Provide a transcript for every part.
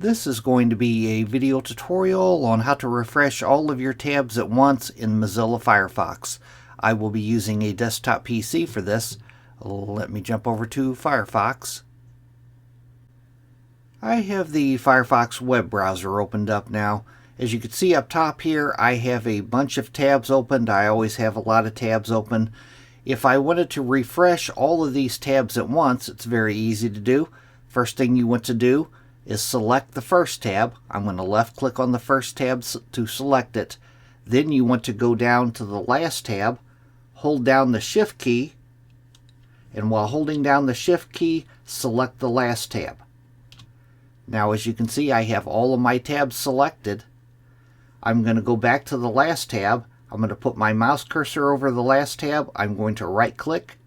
This is going to be a video tutorial on how to refresh all of your tabs at once in Mozilla Firefox. I will be using a desktop PC for this. Let me jump over to Firefox. I have the Firefox web browser opened up now. As you can see up top here, I have a bunch of tabs opened. I always have a lot of tabs open. If I wanted to refresh all of these tabs at once, it's very easy to do. First thing you want to do is select the first tab. I'm going to left click on the first tab to select it. Then you want to go down to the last tab, hold down the shift key, and while holding down the shift key, select the last tab. Now as you can see, I have all of my tabs selected. I'm going to go back to the last tab. I'm going to put my mouse cursor over the last tab. I'm going to right click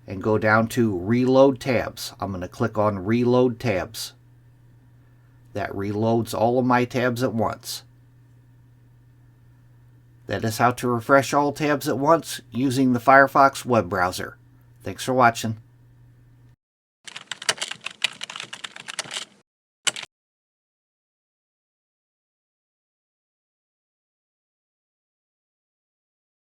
and go down to Reload Tabs. I'm going to click on Reload Tabs. That reloads all of my tabs at once. That is how to refresh all tabs at once using the Firefox web browser. Thanks for watching.